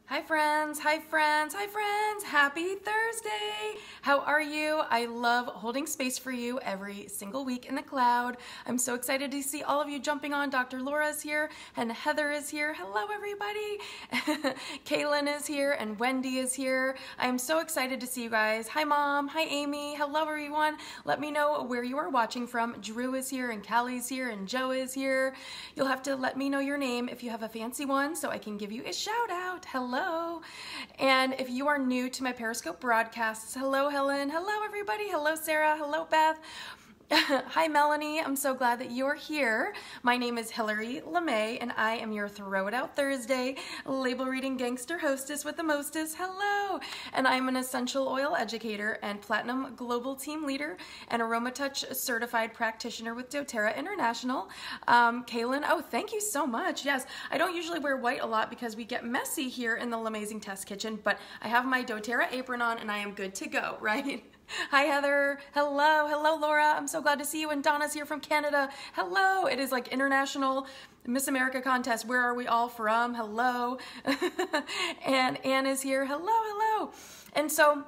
Hi friends, hi friends, hi friends, happy Thursday! How are you? I love holding space for you every single week in the cloud. I'm so excited to see all of you jumping on. Dr. Laura's here and Heather is here. Hello everybody! Kaylin is here and Wendy is here. I'm so excited to see you guys. Hi Mom, hi Amy, hello everyone. Let me know where you are watching from. Drew is here and Callie's here and Joe is here. You'll have to let me know your name if you have a fancy one so I can give you a shout out. Hello. And if you are new to my Periscope broadcasts, hello Helen, hello everybody, hello Sarah, hello Beth. Hi Melanie, I'm so glad that you're here. My name is Hillary LaMay and I am your Throw It Out Thursday label reading gangster hostess with the mostest. Hello! And I'm an essential oil educator and platinum global team leader and AromaTouch certified practitioner with doTERRA International. Kaylin, oh thank you so much. Yes, I don't usually wear white a lot because we get messy here in the LaMayzing test kitchen, but I have my doTERRA apron on and I am good to go, right? Hi Heather, hello, hello Laura, I'm so glad to see you, and Donna's here from Canada. Hello, it is like International Miss America contest, where are we all from? Hello. And Anne is here, hello, hello. And so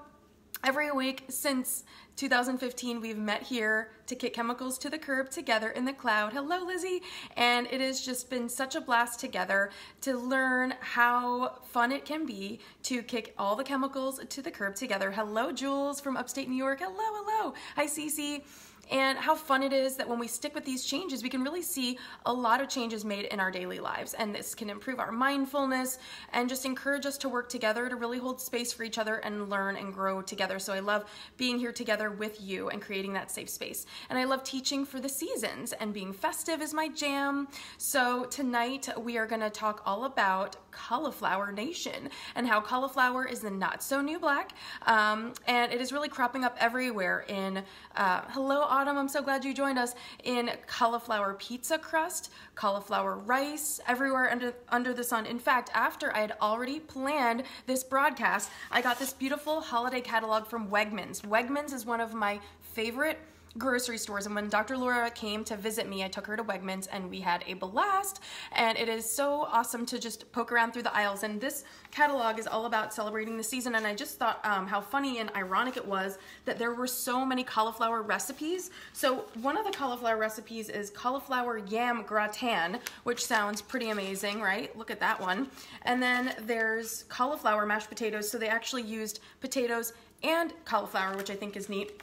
every week since 2015, we've met here to kick chemicals to the curb together in the cloud. Hello, Lizzie. And it has just been such a blast together to learn how fun it can be to kick all the chemicals to the curb together. Hello, Jules from upstate New York. Hello, hello. Hi, Cece. And how fun it is that when we stick with these changes, we can really see a lot of changes made in our daily lives. And this can improve our mindfulness and just encourage us to work together to really hold space for each other and learn and grow together. So I love being here together with you and creating that safe space. And I love teaching for the seasons, and being festive is my jam. So tonight we are going to talk all about Cauliflower Nation and how cauliflower is the not so new black. And it is really cropping up everywhere in, hello Autumn, I'm so glad you joined us, in cauliflower pizza crust, cauliflower rice, everywhere under the sun. In fact, after I had already planned this broadcast, I got this beautiful holiday catalog from Wegmans. Wegmans is one of my favorite grocery stores, and when Dr. Laura came to visit me, I took her to Wegmans and we had a blast, and it is so awesome to just poke around through the aisles. And this catalog is all about celebrating the season, and I just thought how funny and ironic it was that there were so many cauliflower recipes. So one of the cauliflower recipes is cauliflower yam gratin, which sounds pretty amazing, right? Look at that one. And then there's cauliflower mashed potatoes, so they actually used potatoes and cauliflower, which I think is neat.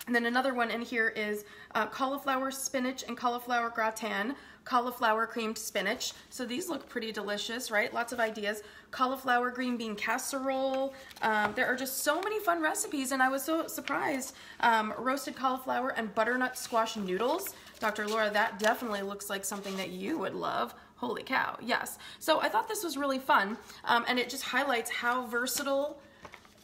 And then another one in here is cauliflower spinach and cauliflower gratin, cauliflower creamed spinach. So these look pretty delicious, right? Lots of ideas. Cauliflower green bean casserole. There are just so many fun recipes, and I was so surprised. Roasted cauliflower and butternut squash noodles. Dr. Laura, that definitely looks like something that you would love. Holy cow, yes. So I thought this was really fun, and it just highlights how versatile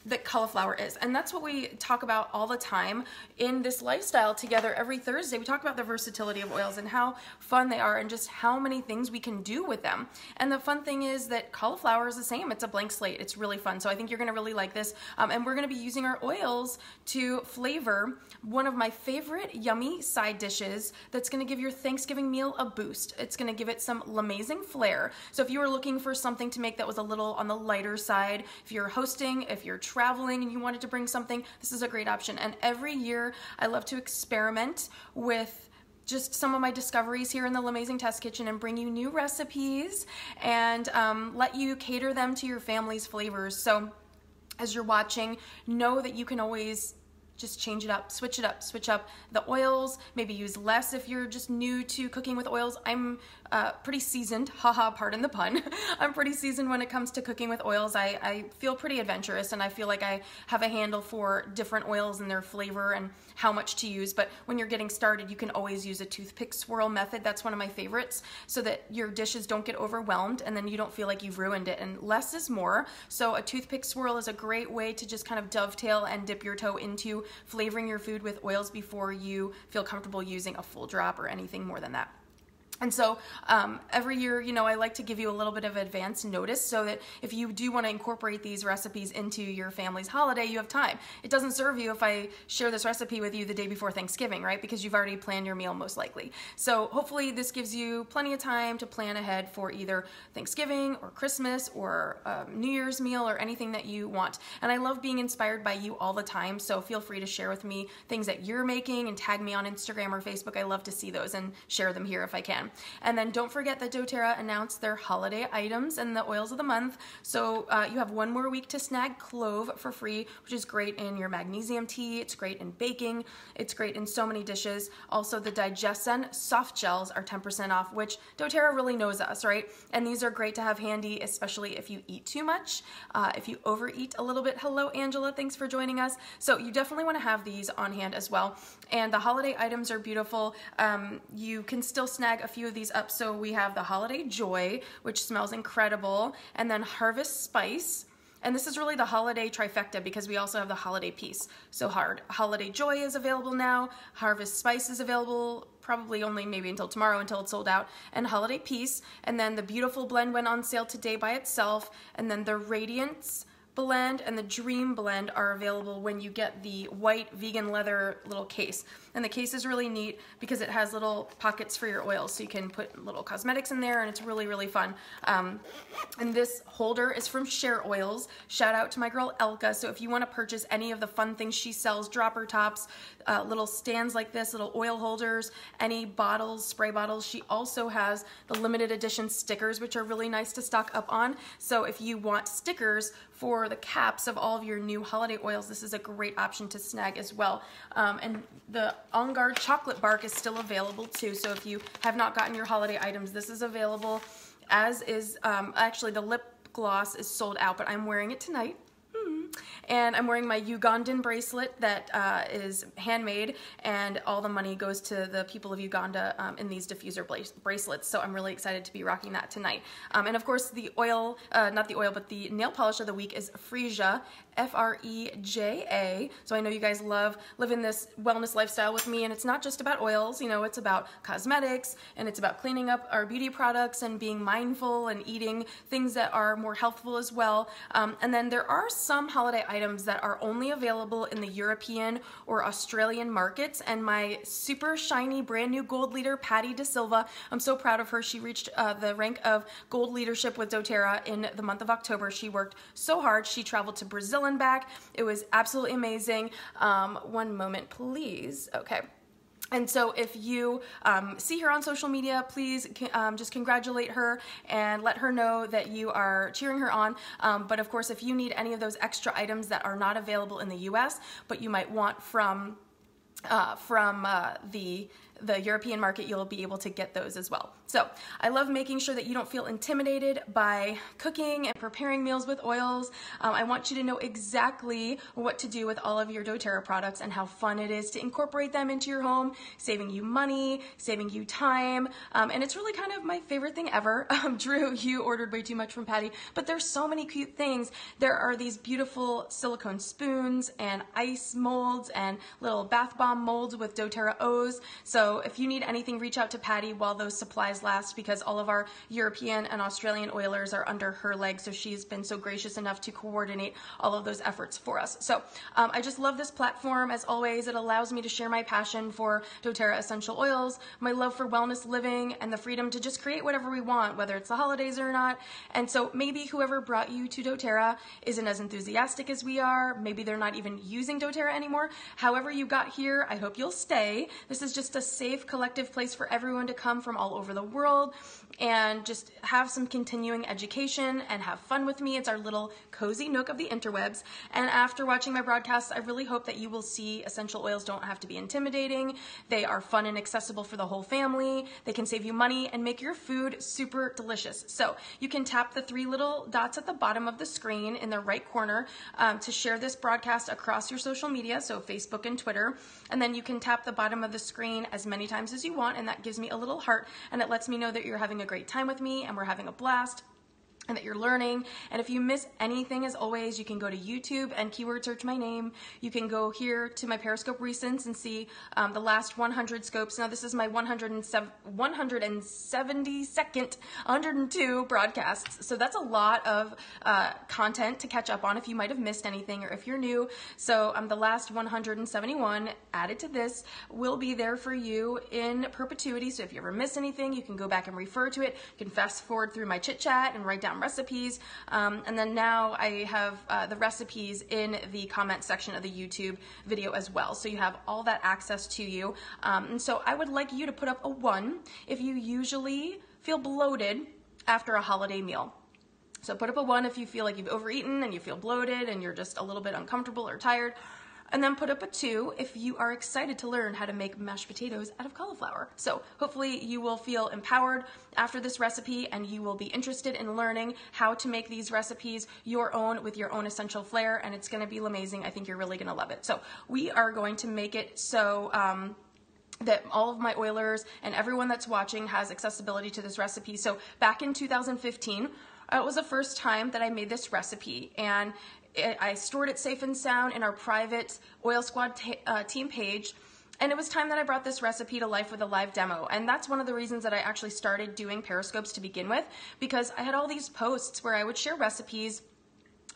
that cauliflower is. And that's what we talk about all the time in this lifestyle together every Thursday. We talk about the versatility of oils and how fun they are and just how many things we can do with them. And the fun thing is that cauliflower is the same. It's a blank slate. It's really fun. So I think you're gonna really like this. And we're gonna be using our oils to flavor one of my favorite yummy side dishes that's gonna give your Thanksgiving meal a boost. It's gonna give it some LaMayzing flair. So if you were looking for something to make that was a little on the lighter side, if you're hosting, if you're traveling and you wanted to bring something, this is a great option. And every year I love to experiment with just some of my discoveries here in the LaMayzing Test Kitchen and bring you new recipes and let you cater them to your family's flavors. So as you're watching, know that you can always just change it up, switch up the oils, maybe use less if you're just new to cooking with oils. I'm pretty seasoned, haha, pardon the pun. I'm pretty seasoned when it comes to cooking with oils. I feel pretty adventurous, and I feel like I have a handle for different oils and their flavor and how much to use. But when you're getting started, you can always use a toothpick swirl method. That's one of my favorites, so that your dishes don't get overwhelmed and then you don't feel like you've ruined it. And less is more. So a toothpick swirl is a great way to just kind of dovetail and dip your toe into flavoring your food with oils before you feel comfortable using a full drop or anything more than that. And so every year, you know, I like to give you a little bit of advance notice so that if you do want to incorporate these recipes into your family's holiday, you have time. It doesn't serve you if I share this recipe with you the day before Thanksgiving, right? Because you've already planned your meal most likely. So hopefully this gives you plenty of time to plan ahead for either Thanksgiving or Christmas or New Year's meal or anything that you want. And I love being inspired by you all the time, so feel free to share with me things that you're making and tag me on Instagram or Facebook. I love to see those and share them here if I can. And then don't forget that doTERRA announced their holiday items and the oils of the month. So you have one more week to snag clove for free, which is great in your magnesium tea. It's great in baking. It's great in so many dishes. Also, the Digestion soft gels are 10% off, which doTERRA really knows us, right? And these are great to have handy, especially if you eat too much, if you overeat a little bit. Hello, Angela. Thanks for joining us. So you definitely want to have these on hand as well. And the holiday items are beautiful. You can still snag a few of these up. So we have the Holiday Joy, which smells incredible, and then Harvest Spice. And this is really the holiday trifecta because we also have the holiday piece. So Holiday Joy is available now, Harvest Spice is available probably only maybe until tomorrow until it's sold out, and Holiday Peace. And then the Beautiful Blend went on sale today by itself, and then the Radiance Blend and the Dream Blend are available when you get the white vegan leather little case. And the case is really neat because it has little pockets for your oils, so you can put little cosmetics in there, and it's really, really fun. And this holder is from Share Oils. Shout out to my girl Elka. So if you want to purchase any of the fun things she sells, dropper tops, little stands like this, little oil holders, any bottles, spray bottles, she also has the limited edition stickers, which are really nice to stock up on. So if you want stickers for the caps of all of your new holiday oils, this is a great option to snag as well. And the On Guard chocolate bark is still available too. So if you have not gotten your holiday items, this is available, as is, actually the lip gloss is sold out, but I'm wearing it tonight. And I'm wearing my Ugandan bracelet that is handmade, and all the money goes to the people of Uganda in these diffuser bracelets. So I'm really excited to be rocking that tonight. And of course the oil, not the oil, but the nail polish of the week is Freesia, F-R-E-J-A. So I know you guys love living this wellness lifestyle with me, and it's not just about oils, you know, it's about cosmetics, and it's about cleaning up our beauty products and being mindful and eating things that are more healthful as well. And then there are some holiday items that are only available in the European or Australian markets, and my super shiny brand new gold leader Patty De Silva, I'm so proud of her. She reached the rank of gold leadership with doTERRA in the month of October. She worked so hard. She traveled to Brazil and back. It was absolutely amazing. One moment, please. Okay. And so if you see her on social media, please just congratulate her and let her know that you are cheering her on. But of course, if you need any of those extra items that are not available in the US, but you might want from the European market, you'll be able to get those as well. So I love making sure that you don't feel intimidated by cooking and preparing meals with oils. I want you to know exactly what to do with all of your doTERRA products and how fun it is to incorporate them into your home, saving you money, saving you time. And it's really kind of my favorite thing ever. Drew, you ordered way too much from Patty, but there's so many cute things. There are these beautiful silicone spoons and ice molds and little bath bomb molds with doTERRA O's. So if you need anything, reach out to Patty while those supplies last, because all of our European and Australian oilers are under her legs. So she's been so gracious enough to coordinate all of those efforts for us. So I just love this platform. As always, it allows me to share my passion for doTERRA essential oils, my love for wellness living, and the freedom to just create whatever we want, whether it's the holidays or not. And so maybe whoever brought you to doTERRA isn't as enthusiastic as we are. Maybe they're not even using doTERRA anymore. However you got here, I hope you'll stay. This is just a safe collective place for everyone to come from all over the world and just have some continuing education and have fun with me. It's our little cozy nook of the interwebs. And after watching my broadcasts, I really hope that you will see essential oils don't have to be intimidating. They are fun and accessible for the whole family. They can save you money and make your food super delicious. So you can tap the 3 little dots at the bottom of the screen in the right corner to share this broadcast across your social media, so Facebook and Twitter. And then you can tap the bottom of the screen as many times as you want, and that gives me a little heart, and it lets me know that you're having a great time with me and we're having a blast. and that you're learning. And if you miss anything, as always, you can go to YouTube and keyword search my name. You can go here to my Periscope recents and see the last 100 scopes. Now this is my 172nd, 102 broadcasts. So that's a lot of content to catch up on if you might have missed anything or if you're new. So the last 171 added to this will be there for you in perpetuity. So if you ever miss anything, you can go back and refer to it. You can fast forward through my chit chat and write down recipes, and then now I have the recipes in the comment section of the YouTube video as well, so you have all that access to you. And so I would like you to put up a 1 if you usually feel bloated after a holiday meal. So put up a 1 if you feel like you've overeaten and you feel bloated and you're just a little bit uncomfortable or tired. And then put up a 2 if you are excited to learn how to make mashed potatoes out of cauliflower. So hopefully you will feel empowered after this recipe and you will be interested in learning how to make these recipes your own with your own essential flair, and it's gonna be LaMayzing. I think you're really gonna love it. So we are going to make it so that all of my oilers and everyone that's watching has accessibility to this recipe. So back in 2015, it was the first time that I made this recipe, and I stored it safe and sound in our private Oil Squad team page, and it was time that I brought this recipe to life with a live demo. And that's one of the reasons that I actually started doing Periscopes to begin with, because I had all these posts where I would share recipes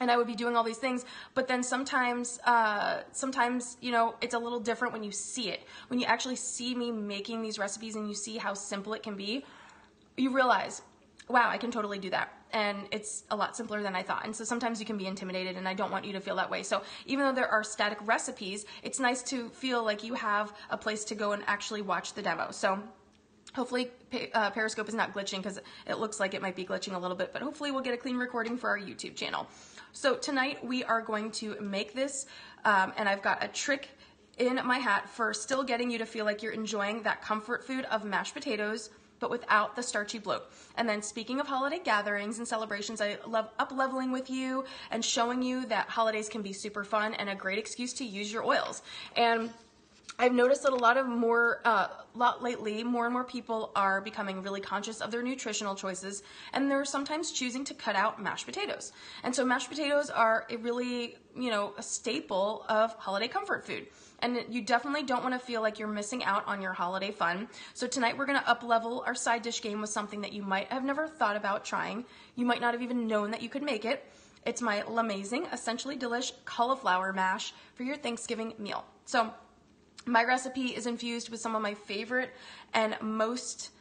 and I would be doing all these things, but then sometimes, you know, it's a little different when you see it. When you actually see me making these recipes and you see how simple it can be, you realize, wow, I can totally do that. And it's a lot simpler than I thought. And so sometimes you can be intimidated, and I don't want you to feel that way. So even though there are static recipes, it's nice to feel like you have a place to go and actually watch the demo. So hopefully Periscope is not glitching, because it looks like it might be glitching a little bit, but hopefully we'll get a clean recording for our YouTube channel. So tonight we are going to make this, and I've got a trick in my hat for still getting you to feel like you're enjoying that comfort food of mashed potatoes, but without the starchy bloat. And then speaking of holiday gatherings and celebrations, I love up-leveling with you and showing you that holidays can be super fun and a great excuse to use your oils. And I've noticed that lately, more and more people are becoming really conscious of their nutritional choices, and they're sometimes choosing to cut out mashed potatoes. And so mashed potatoes are a really, a staple of holiday comfort food. And you definitely don't want to feel like you're missing out on your holiday fun. So tonight we're going to up-level our side dish game with something that you might have never thought about trying. You might not have even known that you could make it. It's my LaMayzing Essentially Delish cauliflower mash for your Thanksgiving meal. So my recipe is infused with some of my favorite and most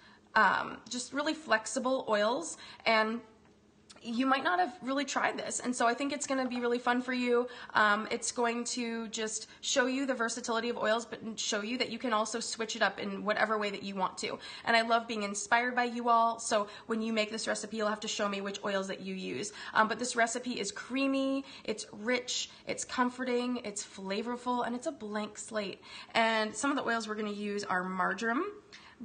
just really flexible oils, and you might not have really tried this, and so I think it's going to be really fun for you. It's going to just show you the versatility of oils, but show you that you can also switch it up in whatever way that you want to. And I love being inspired by you all, so when you make this recipe, you'll have to show me which oils that you use. But this recipe is creamy, it's rich, it's comforting, it's flavorful, and it's a blank slate. And some of the oils we're going to use are marjoram,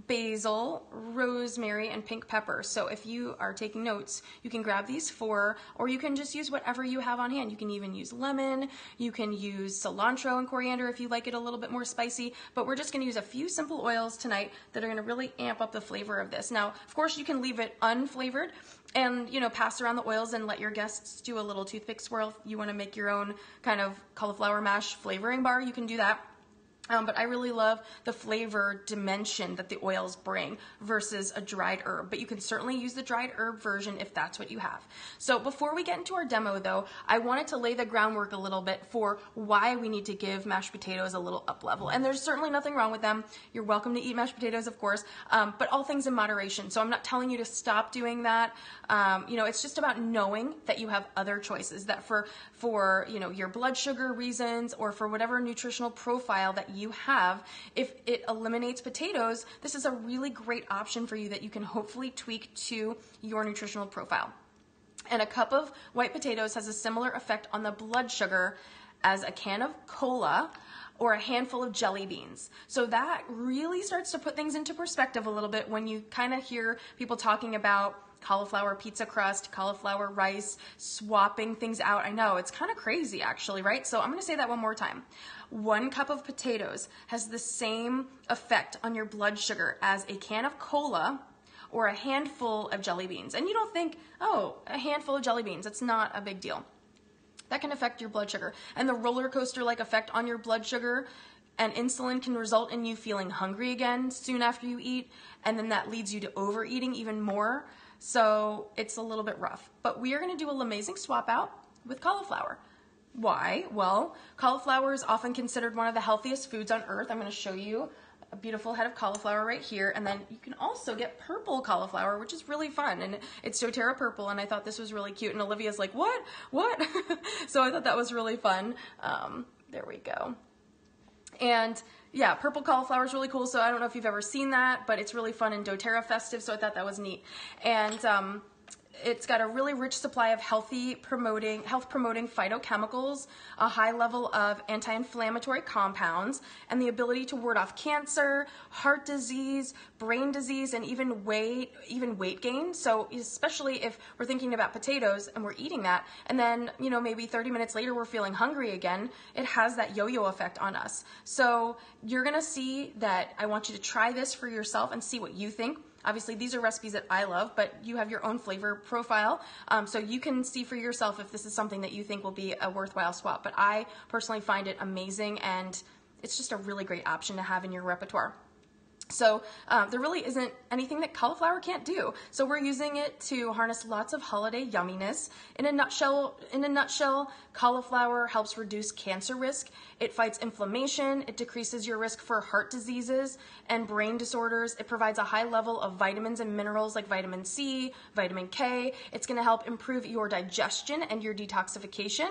basil, rosemary, and pink pepper. So if you are taking notes, you can grab these 4, or you can just use whatever you have on hand. You can even use lemon, you can use cilantro and coriander if you like it a little bit more spicy, but we're just going to use a few simple oils tonight that are going to really amp up the flavor of this. Now, of course, you can leave it unflavored and, pass around the oils and let your guests do a little toothpick swirl. If you want to make your own kind of cauliflower mash flavoring bar, you can do that. But I really love the flavor dimension that the oils bring versus a dried herb. But you can certainly use the dried herb version if that's what you have. So before we get into our demo, though, I wanted to lay the groundwork a little bit for why we need to give mashed potatoes a little up level. And there's certainly nothing wrong with them. You're welcome to eat mashed potatoes, of course, but all things in moderation. So I'm not telling you to stop doing that. It's just about knowing that you have other choices, that for your blood sugar reasons or for whatever nutritional profile that you have, if it eliminates potatoes, this is a really great option for you that you can hopefully tweak to your nutritional profile. And a cup of white potatoes has a similar effect on the blood sugar as a can of cola or a handful of jelly beans. So that really starts to put things into perspective a little bit when you kind of hear people talking about cauliflower pizza crust, cauliflower rice, swapping things out. I know, it's kind of crazy actually, right? So I'm gonna say that one more time. 1 cup of potatoes has the same effect on your blood sugar as a can of cola or a handful of jelly beans. And you don't think, oh, a handful of jelly beans, that's not a big deal. That can affect your blood sugar. And the roller coaster-like effect on your blood sugar and insulin can result in you feeling hungry again soon after you eat, and then that leads you to overeating even more. So it's a little bit rough. But we are going to do a LaMayzing swap out with cauliflower. Why? Well, cauliflower is often considered one of the healthiest foods on earth. I'm going to show you a beautiful head of cauliflower right here, and then you can also get purple cauliflower, which is really fun, and it's doTERRA purple, and I thought this was really cute, and Olivia's like, what? So I thought that was really fun. There we go. And yeah, purple cauliflower is really cool, so I don't know if you've ever seen that, but it's really fun and doTERRA festive, so I thought that was neat. And it's got a really rich supply of health-promoting phytochemicals, a high level of anti-inflammatory compounds, and the ability to ward off cancer, heart disease, brain disease, and even weight gain. So especially if we're thinking about potatoes and we're eating that, and then maybe 30 minutes later we're feeling hungry again, it has that yo-yo effect on us. So you're gonna see that I want you to try this for yourself and see what you think. Obviously, these are recipes that I love, but you have your own flavor profile, so you can see for yourself if this is something that you think will be a worthwhile swap. But I personally find it amazing, and it's just a really great option to have in your repertoire. So there really isn't anything that cauliflower can't do. So we're using it to harness lots of holiday yumminess. In a nutshell, cauliflower helps reduce cancer risk. It fights inflammation. It decreases your risk for heart diseases and brain disorders. It provides a high level of vitamins and minerals like vitamin C, vitamin K. It's going to help improve your digestion and your detoxification.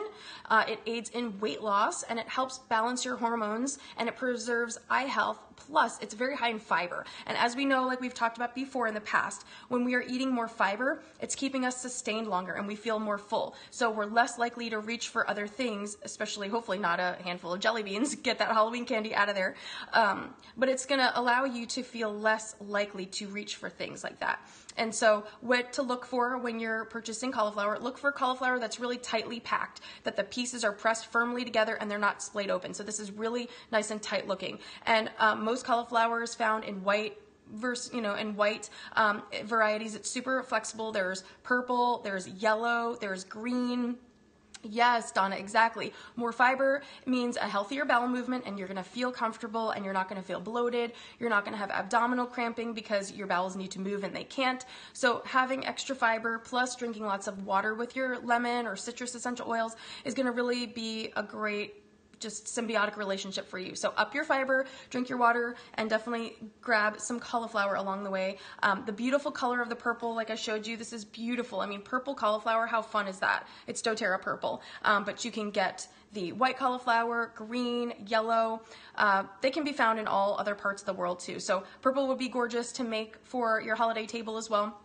It aids in weight loss, and it helps balance your hormones, and it preserves eye health. Plus, it's very high in fiber. And as we know, like we've talked about before in the past, when we are eating more fiber, it's keeping us sustained longer and we feel more full. So we're less likely to reach for other things, especially hopefully not a handful of jelly beans. Get that Halloween candy out of there. But it's going to allow you to feel less likely to reach for things like that. And so what to look for when you're purchasing cauliflower, look for cauliflower that's really tightly packed, that the pieces are pressed firmly together and they're not splayed open. So this is really nice and tight looking. And most cauliflower is found in white varieties. It's super flexible. There's purple, there's yellow, there's green. Yes, Donna, exactly. More fiber means a healthier bowel movement, and you're going to feel comfortable, and you're not going to feel bloated. You're not going to have abdominal cramping because your bowels need to move and they can't. So having extra fiber plus drinking lots of water with your lemon or citrus essential oils is going to really be a great just symbiotic relationship for you. So up your fiber, drink your water, and definitely grab some cauliflower along the way. The beautiful color of the purple, like I showed you, this is beautiful. I mean, purple cauliflower, how fun is that? It's doTERRA purple, but you can get the white cauliflower, green, yellow. They can be found in all other parts of the world too. So purple would be gorgeous to make for your holiday table as well.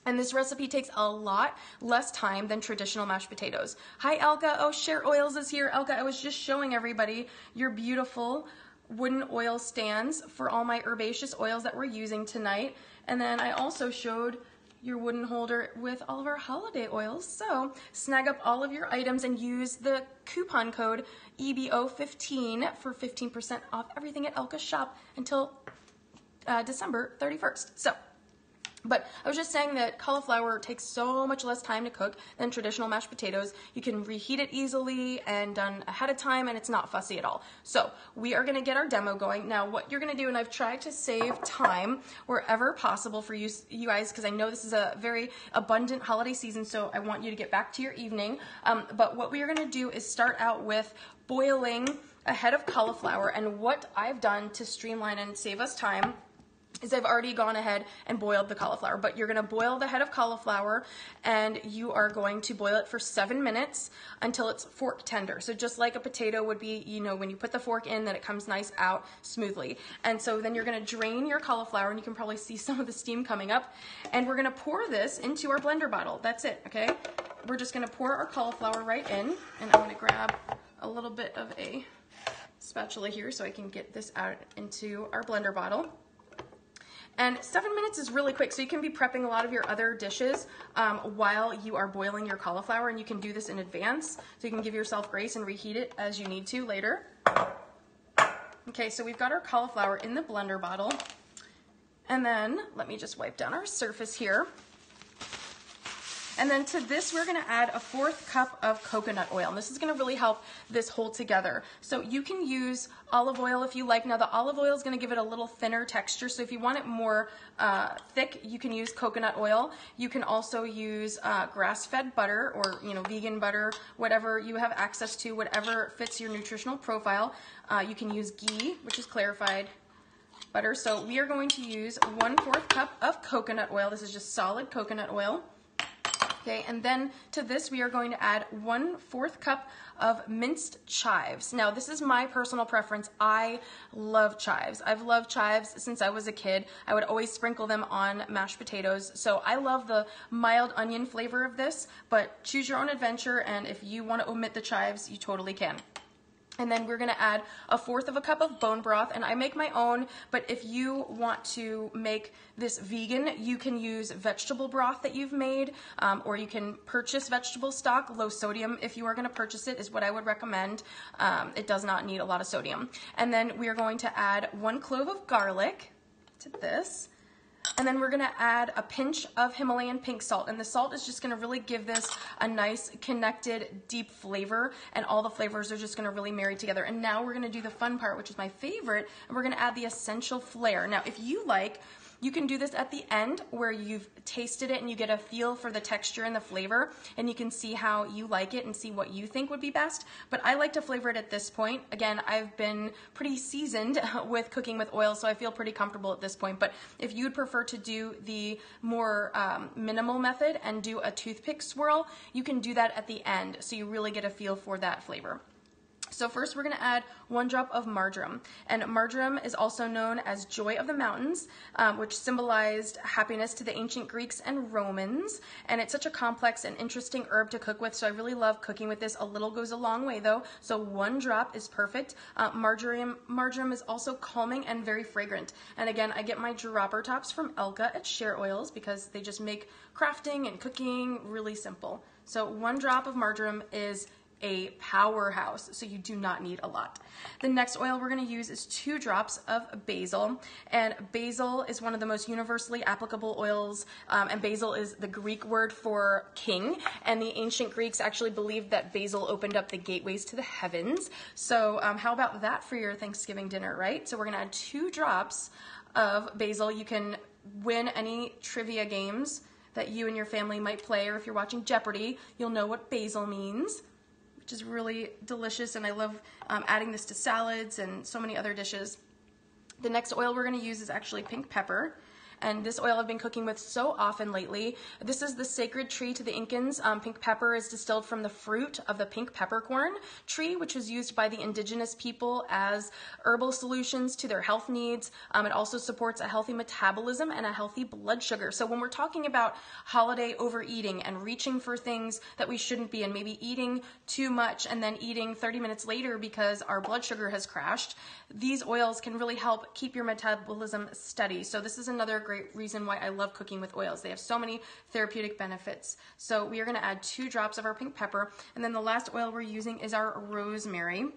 And this recipe takes a lot less time than traditional mashed potatoes. Hi, Elka. Oh, Share Oils is here. Elka, I was just showing everybody your beautiful wooden oil stands for all my herbaceous oils that we're using tonight. And then I also showed your wooden holder with all of our holiday oils. So snag up all of your items and use the coupon code EBO15 for 15% off everything at Elka's shop until December 31st. But I was just saying that cauliflower takes so much less time to cook than traditional mashed potatoes. You can reheat it easily and done ahead of time, and it's not fussy at all. So we are going to get our demo going. Now what you're going to do, and I've tried to save time wherever possible for you guys, because I know this is a very abundant holiday season, so I want you to get back to your evening. But what we are going to do is start out with boiling a head of cauliflower, and what I've done to streamline and save us time is I've already gone ahead and boiled the cauliflower, but you're going to boil the head of cauliflower, and you are going to boil it for 7 minutes until it's fork tender. So just like a potato would be, when you put the fork in, then it comes nice out smoothly. And so then you're going to drain your cauliflower, and you can probably see some of the steam coming up, and we're going to pour this into our blender bottle. That's it, okay? We're just going to pour our cauliflower right in, and I'm going to grab a little bit of a spatula here so I can get this out into our blender bottle. And 7 minutes is really quick, so you can be prepping a lot of your other dishes while you are boiling your cauliflower, and you can do this in advance, so you can give yourself grace and reheat it as you need to later. Okay, so we've got our cauliflower in the blender bottle, And then let me just wipe down our surface here. And then to this, we're gonna add a 1/4 cup of coconut oil. And this is gonna really help this hold together. So you can use olive oil if you like. Now the olive oil is gonna give it a little thinner texture. So if you want it more thick, you can use coconut oil. You can also use grass-fed butter or vegan butter, whatever you have access to, whatever fits your nutritional profile. You can use ghee, which is clarified butter. So we are going to use 1/4 cup of coconut oil. This is just solid coconut oil. Okay, and then to this we are going to add 1/4 cup of minced chives. Now this is my personal preference. I love chives. I've loved chives since I was a kid. I would always sprinkle them on mashed potatoes. So I love the mild onion flavor of this, but choose your own adventure, and if you want to omit the chives, you totally can. And then we're gonna add 1/4 cup of bone broth, and I make my own, but if you want to make this vegan, you can use vegetable broth that you've made, or you can purchase vegetable stock. Low sodium, if you are gonna purchase it, is what I would recommend. It does not need a lot of sodium. And then we are going to add 1 clove of garlic to this. And then we're gonna add a pinch of Himalayan pink salt. And the salt is just gonna really give this a nice connected, deep flavor, and all the flavors are just gonna really marry together. And now we're gonna do the fun part, which is my favorite, and we're gonna add the essential flair. Now, if you like, you can do this at the end where you've tasted it and you get a feel for the texture and the flavor, and you can see how you like it and see what you think would be best. But I like to flavor it at this point. Again, I've been pretty seasoned with cooking with oil, so I feel pretty comfortable at this point. But if you'd prefer to do the more minimal method and do a toothpick swirl, you can do that at the end, so you really get a feel for that flavor. So first we're gonna add 1 drop of marjoram. And marjoram is also known as joy of the mountains, which symbolized happiness to the ancient Greeks and Romans. And it's such a complex and interesting herb to cook with, so I really love cooking with this. A little goes a long way though, so 1 drop is perfect. Marjoram is also calming and very fragrant. And again, I get my dropper tops from Elka at Share Oils because they just make crafting and cooking really simple. So 1 drop of marjoram is a powerhouse, so you do not need a lot. The next oil we're going to use is 2 drops of basil, and basil is one of the most universally applicable oils, and basil is the Greek word for king, and the ancient Greeks actually believed that basil opened up the gateways to the heavens. So how about that for your Thanksgiving dinner, right? So we're going to add 2 drops of basil. You can win any trivia games that you and your family might play, or if you're watching Jeopardy, you'll know what basil means, which is really delicious, and I love adding this to salads and so many other dishes. The next oil we're going to use is actually pink pepper, and this oil I've been cooking with so often lately. This is the sacred tree to the Incans. Pink pepper is distilled from the fruit of the pink peppercorn tree, which was used by the indigenous people as herbal solutions to their health needs. It also supports a healthy metabolism and a healthy blood sugar. So when we're talking about holiday overeating and reaching for things that we shouldn't be, and maybe eating too much and then eating 30 minutes later because our blood sugar has crashed, these oils can really help keep your metabolism steady. So this is another great reason why I love cooking with oils. They have so many therapeutic benefits. So we are going to add 2 drops of our pink pepper, and then the last oil we're using is our rosemary.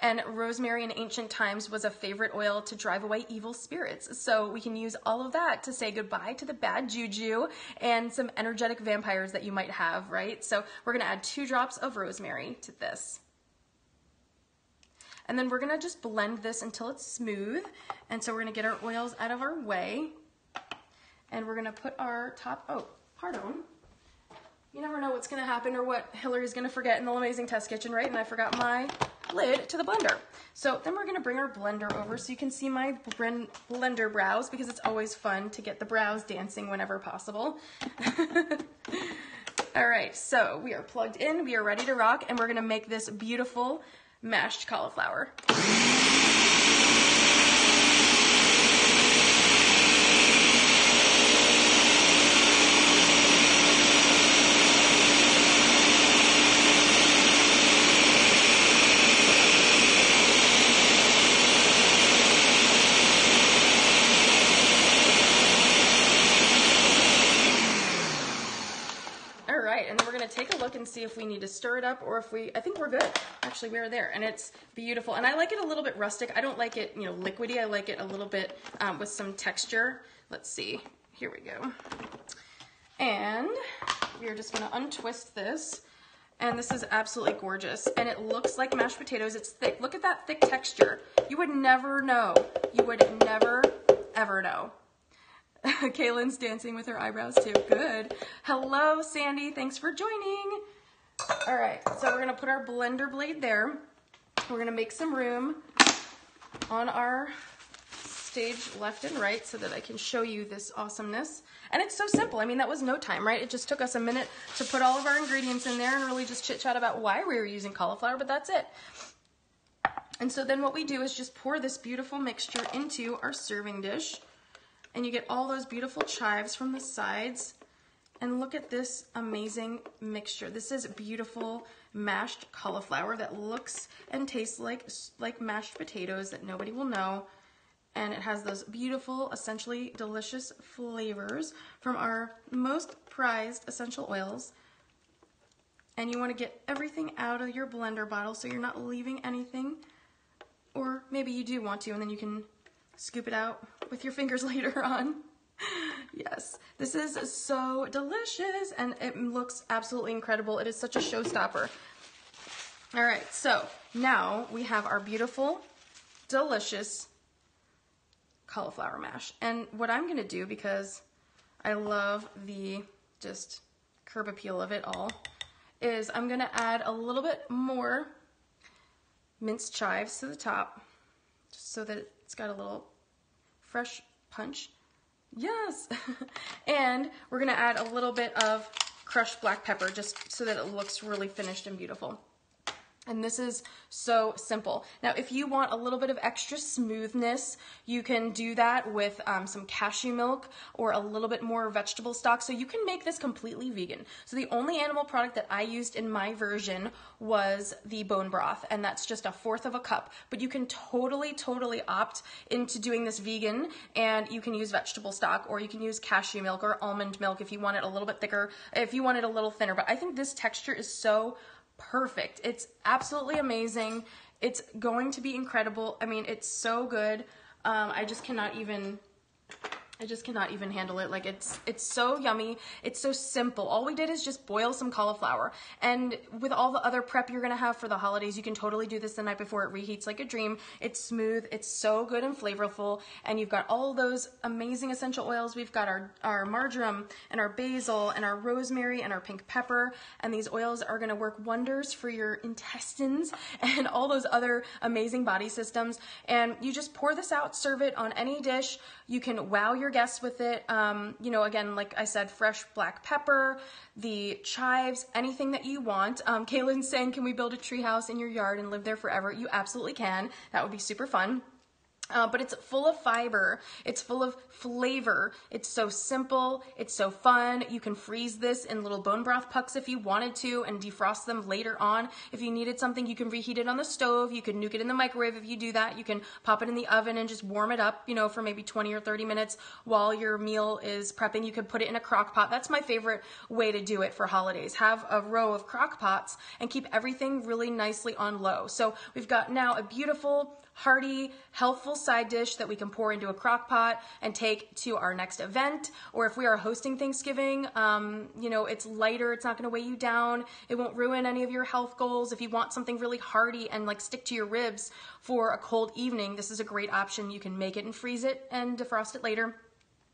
And rosemary in ancient times was a favorite oil to drive away evil spirits. So we can use all of that to say goodbye to the bad juju and some energetic vampires that you might have, right? So we're going to add 2 drops of rosemary to this. And then we're gonna just blend this until it's smooth. And so we're gonna get our oils out of our way. And we're gonna put our top, oh, pardon. You never know what's gonna happen or what Hillary's gonna forget in the LaMayzing test kitchen, right? And I forgot my lid to the blender. So then we're gonna bring our blender over so you can see my blender brows, because it's always fun to get the brows dancing whenever possible. All right, so we are plugged in, we are ready to rock, and we're gonna make this beautiful mashed cauliflower. right, and then we're gonna take a look and see if we need to stir it up or if I think we're good. Actually, we're there, and it's beautiful. And I like it a little bit rustic. I don't like it, you know, liquidy. I like it a little bit with some texture. Let's see, here we go. And we're just gonna untwist this. And this is absolutely gorgeous. And it looks like mashed potatoes. It's thick. Look at that thick texture. You would never know. You would never, ever know. Kaylin's dancing with her eyebrows too. Good. Hello, Sandy. Thanks for joining. All right, so we're gonna put our blender blade there. We're gonna make some room on our stage left and right so that I can show you this awesomeness. And it's so simple. I mean, that was no time, right? It just took us a minute to put all of our ingredients in there and really just chit chat about why we were using cauliflower, but that's it. And so then what we do is just pour this beautiful mixture into our serving dish, and you get all those beautiful chives from the sides. And look at this amazing mixture. This is beautiful mashed cauliflower that looks and tastes like mashed potatoes that nobody will know. And it has those beautiful, essentially delicious flavors from our most prized essential oils. And you want to get everything out of your blender bottle so you're not leaving anything. Or maybe you do want to, and then you can scoop it out with your fingers later on. Yes, this is so delicious, and it looks absolutely incredible. It is such a showstopper. All right, so now we have our beautiful, delicious cauliflower mash. And what I'm gonna do, because I love the just curb appeal of it all, is I'm gonna add a little bit more minced chives to the top, just so that it's got a little fresh punch. Yes. And we're gonna add a little bit of crushed black pepper just so that it looks really finished and beautiful. And this is so simple. Now, if you want a little bit of extra smoothness, you can do that with some cashew milk or a little bit more vegetable stock. So you can make this completely vegan. So the only animal product that I used in my version was the bone broth, and that's just 1/4 of a cup. But you can totally, totally opt into doing this vegan, and you can use vegetable stock, or you can use cashew milk or almond milk if you want it a little bit thicker, if you want it a little thinner. But I think this texture is so perfect. It's absolutely amazing. It's going to be incredible. I mean, it's so good. I just cannot even handle it. Like, it's so yummy. It's so simple. All we did is just boil some cauliflower. And with all the other prep you're gonna have for the holidays, you can totally do this the night before. It reheats like a dream. It's smooth. It's so good and flavorful. And you've got all those amazing essential oils. We've got our marjoram and our basil and our rosemary and our pink pepper. And these oils are gonna work wonders for your intestines and all those other amazing body systems. And you just pour this out, serve it on any dish. You can wow your guests with it. You know, again, like I said, fresh black pepper, the chives, anything that you want. Kaylin's saying, can we build a tree house in your yard and live there forever? You absolutely can. That would be super fun. But it's full of fiber, it's full of flavor, it's so simple, it's so fun. You can freeze this in little bone broth pucks if you wanted to and defrost them later on. If you needed something, you can reheat it on the stove, you can nuke it in the microwave if you do that. You can pop it in the oven and just warm it up, you know, for maybe 20 or 30 minutes while your meal is prepping. You could put it in a crock pot. That's my favorite way to do it for holidays. Have a row of crock pots and keep everything really nicely on low. So we've got now a beautiful, hearty, healthful side dish that we can pour into a crock pot and take to our next event. Or if we are hosting Thanksgiving, you know, it's lighter, it's not gonna weigh you down, it won't ruin any of your health goals. If you want something really hearty and like stick to your ribs for a cold evening, this is a great option. You can make it and freeze it and defrost it later.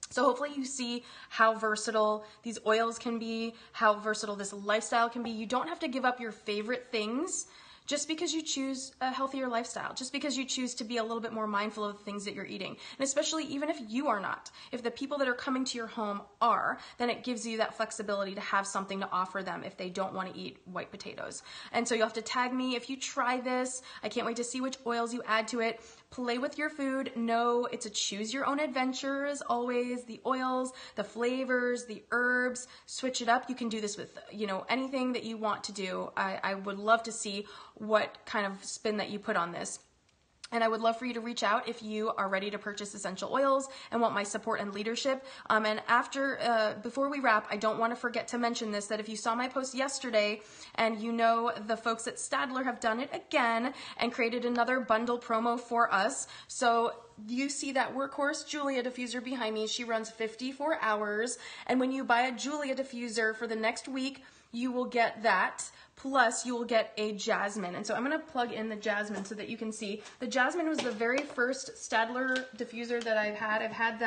So hopefully you see how versatile these oils can be, how versatile this lifestyle can be. You don't have to give up your favorite things just because you choose a healthier lifestyle, just because you choose to be a little bit more mindful of the things that you're eating. And especially even if you are not, if the people that are coming to your home are, then it gives you that flexibility to have something to offer them if they don't want to eat white potatoes. And so you'll have to tag me if you try this. I can't wait to see which oils you add to it. Play with your food. Know it's a choose your own adventure as always. The oils, the flavors, the herbs, switch it up. You can do this with, you know, anything that you want to do. I would love to see what kind of spin that you put on this. And I would love for you to reach out if you are ready to purchase essential oils and want my support and leadership. And after, before we wrap, I don't want to forget to mention this, that if you saw my post yesterday and you know the folks at Stadler have done it again and created another bundle promo for us. So you see that workhorse Julia diffuser behind me. She runs 54 hours. And when you buy a Julia diffuser for the next week, you will get that. Plus, you will get a jasmine. And so I'm going to plug in the jasmine so that you can see. The jasmine was the very first Stadler diffuser that I've had. I've had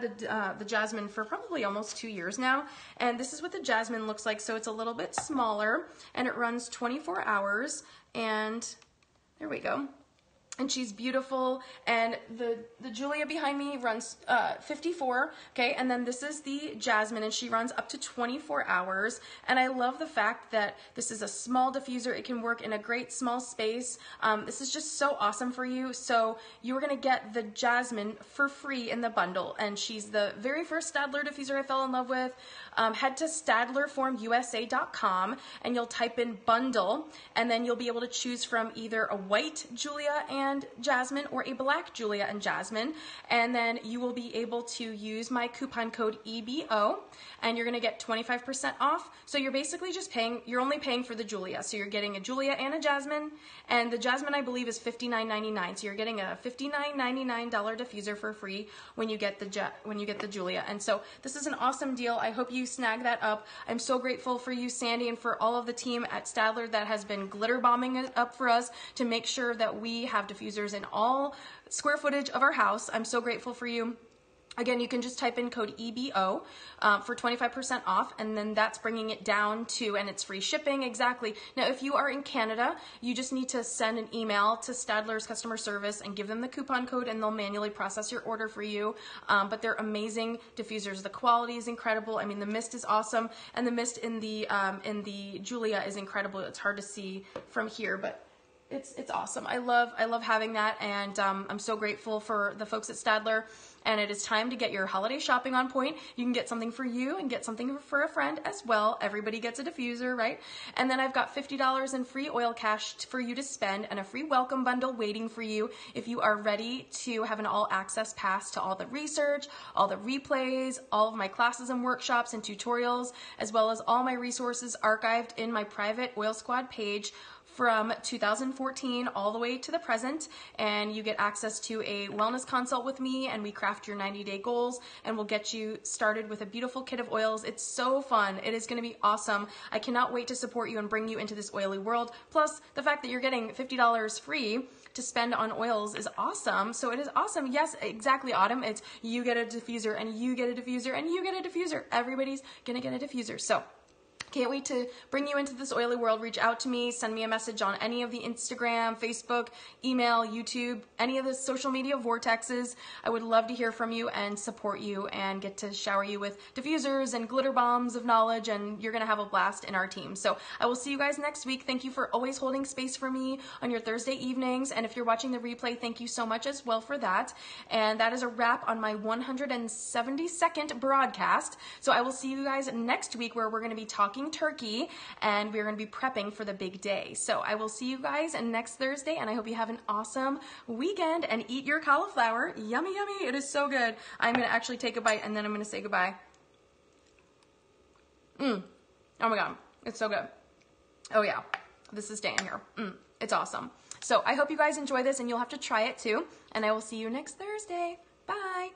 the jasmine for probably almost 2 years now. And this is what the jasmine looks like. So it's a little bit smaller, and it runs 24 hours. And there we go. And she's beautiful, and the Julia behind me runs 54, okay, and then this is the jasmine, and she runs up to 24 hours, and I love the fact that this is a small diffuser. It can work in a great small space. This is just so awesome for you. So you're going to get the jasmine for free in the bundle, and she's the very first Stadler diffuser I fell in love with. Head to StadlerFormUSA.com, and you'll type in bundle, and then you'll be able to choose from either a white Julia and jasmine or a black Julia and jasmine, and then you will be able to use my coupon code EBO, and you're going to get 25% off. So you're basically just you're only paying for the Julia. So you're getting a Julia and a jasmine, and the jasmine I believe is $59.99. So you're getting a $59.99 diffuser for free when you get the Julia. And so this is an awesome deal. I hope you snag that up. I'm so grateful for you, Sandy, and for all of the team at Stadler that has been glitter bombing it up for us to make sure that we have diffusers in all square footage of our house. I'm so grateful for you. Again, you can just type in code EBO for 25% off, and then that's bringing it down to, and it's free shipping, exactly. Now, if you are in Canada, you just need to send an email to Stadler's customer service and give them the coupon code, and they'll manually process your order for you. But they're amazing diffusers. The quality is incredible. I mean, the mist is awesome, and the mist in the Julia is incredible. It's hard to see from here, but it's awesome. I love having that, and I'm so grateful for the folks at Stadler. And it is time to get your holiday shopping on point. You can get something for you and get something for a friend as well. Everybody gets a diffuser, right? And then I've got $50 in free oil cash for you to spend, and a free welcome bundle waiting for you if you are ready to have an all access pass to all the research, all the replays, all of my classes and workshops and tutorials, as well as all my resources archived in my private Oil Squad page from 2014 all the way to the present. And you get access to a wellness consult with me, and we craft your 90-day goals, and we'll get you started with a beautiful kit of oils. It's so fun. It is going to be awesome. I cannot wait to support you and bring you into this oily world. Plus, the fact that you're getting $50 free to spend on oils is awesome. So it is awesome. Yes, exactly, Autumn. It's you get a diffuser, and you get a diffuser, and you get a diffuser. Everybody's gonna get a diffuser. So can't wait to bring you into this oily world. Reach out to me, send me a message on any of the Instagram, Facebook, email, YouTube, any of the social media vortexes. I would love to hear from you and support you and get to shower you with diffusers and glitter bombs of knowledge, and you're gonna have a blast in our team. So I will see you guys next week. Thank you for always holding space for me on your Thursday evenings, and if you're watching the replay, thank you so much as well for that. And that is a wrap on my 172nd broadcast. So I will see you guys next week, where we're gonna be talking turkey, and we're going to be prepping for the big day. So I will see you guys next Thursday, and I hope you have an awesome weekend and eat your cauliflower. Yummy, yummy. It is so good. I'm going to actually take a bite, and then I'm going to say goodbye. Oh my God. It's so good. Oh yeah. This is staying here. It's awesome. So I hope you guys enjoy this, and you'll have to try it too. And I will see you next Thursday. Bye.